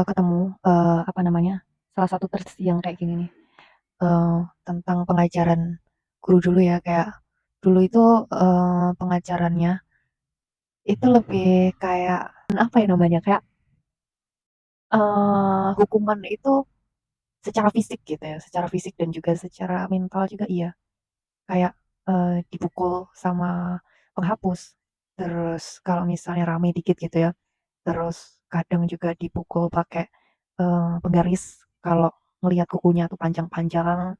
Ketemu, apa namanya, salah satu yang kayak gini nih, tentang pengajaran guru dulu ya, kayak dulu itu, pengajarannya itu lebih kayak, apa ya namanya, kayak, hukuman itu secara fisik gitu ya, secara fisik dan juga secara mental juga iya. Kayak, dipukul sama penghapus, terus kalau misalnya rame dikit gitu ya, terus kadang juga dipukul pakai, penggaris kalau ngelihat kukunya tuh panjang-panjang,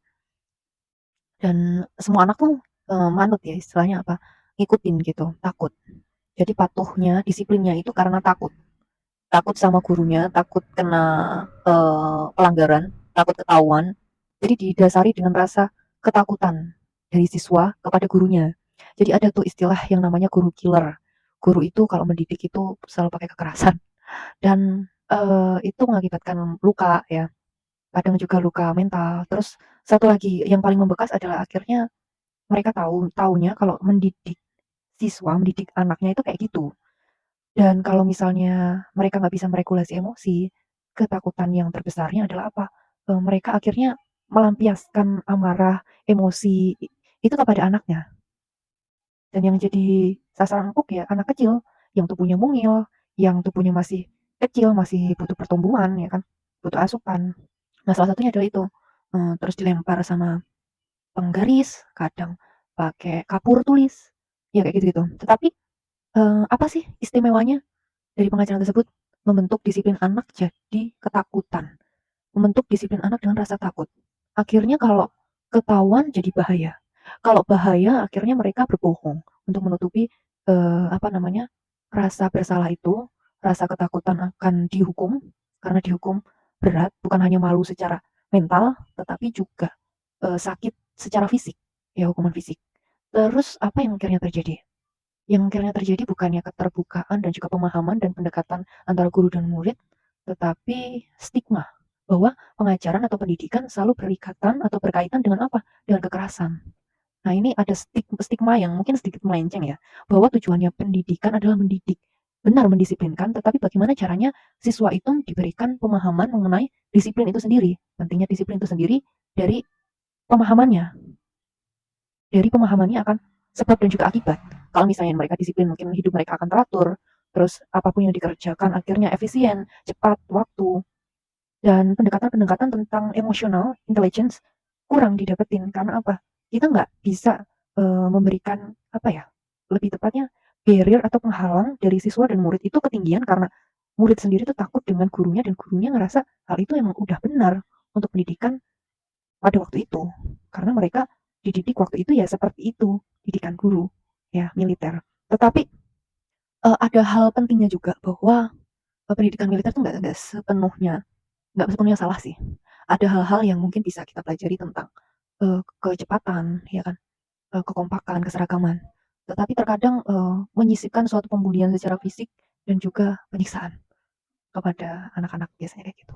dan semua anak tuh, manut ya istilahnya apa, ngikutin gitu, takut. Jadi patuhnya, disiplinnya itu karena takut. Takut sama gurunya, takut kena, pelanggaran, takut ketahuan. Jadi didasari dengan rasa ketakutan dari siswa kepada gurunya. Jadi ada tuh istilah yang namanya guru killer. Guru itu kalau mendidik itu selalu pakai kekerasan dan, itu mengakibatkan luka ya, kadang juga luka mental. Terus satu lagi yang paling membekas adalah akhirnya mereka taunya kalau mendidik siswa, mendidik anaknya itu kayak gitu. Dan kalau misalnya mereka nggak bisa meregulasi emosi, ketakutan yang terbesarnya adalah apa? Mereka akhirnya melampiaskan amarah, emosi itu kepada anaknya. Dan yang jadi sasaran empuk ya anak kecil yang tubuhnya mungil, yang tubuhnya masih kecil, masih butuh pertumbuhan ya kan, butuh asupan. Nah, salah satunya adalah itu. Terus dilempar sama penggaris, kadang pakai kapur tulis, ya kayak gitu-gitu. Tetapi, apa sih istimewanya dari pengajaran tersebut? Membentuk disiplin anak jadi ketakutan, membentuk disiplin anak dengan rasa takut. Akhirnya kalau ketahuan jadi bahaya. Kalau bahaya akhirnya mereka berbohong untuk menutupi, apa namanya, rasa bersalah itu, rasa ketakutan akan dihukum, karena dihukum berat, bukan hanya malu secara mental, tetapi juga, sakit secara fisik, ya hukuman fisik. Terus apa yang akhirnya terjadi? Yang akhirnya terjadi bukannya keterbukaan dan juga pemahaman dan pendekatan antara guru dan murid, tetapi stigma bahwa pengajaran atau pendidikan selalu berikatan atau berkaitan dengan apa? Dengan kekerasan. Nah, ini ada stigma yang mungkin sedikit melenceng ya, bahwa tujuannya pendidikan adalah mendidik, benar mendisiplinkan, tetapi bagaimana caranya siswa itu diberikan pemahaman mengenai disiplin itu sendiri. Pentingnya disiplin itu sendiri dari pemahamannya. Dari pemahamannya akan sebab dan juga akibat. Kalau misalnya mereka disiplin, mungkin hidup mereka akan teratur, terus apapun yang dikerjakan akhirnya efisien, cepat, waktu, dan pendekatan-pendekatan tentang emosional intelligence kurang didapetin karena apa? Kita nggak bisa memberikan apa ya? Lebih tepatnya barrier atau penghalang dari siswa dan murid itu ketinggian karena murid sendiri tuh takut dengan gurunya dan gurunya ngerasa hal itu emang udah benar untuk pendidikan pada waktu itu. Karena mereka dididik waktu itu ya seperti itu, didikan guru, ya militer. Tetapi ada hal pentingnya juga bahwa pendidikan militer tuh nggak sepenuhnya salah sih. Ada hal-hal yang mungkin bisa kita pelajari tentang kecepatan, ya kan, kekompakan, keseragaman. Tetapi terkadang menyisipkan suatu pembulian secara fisik dan juga penyiksaan kepada anak-anak biasanya kayak gitu.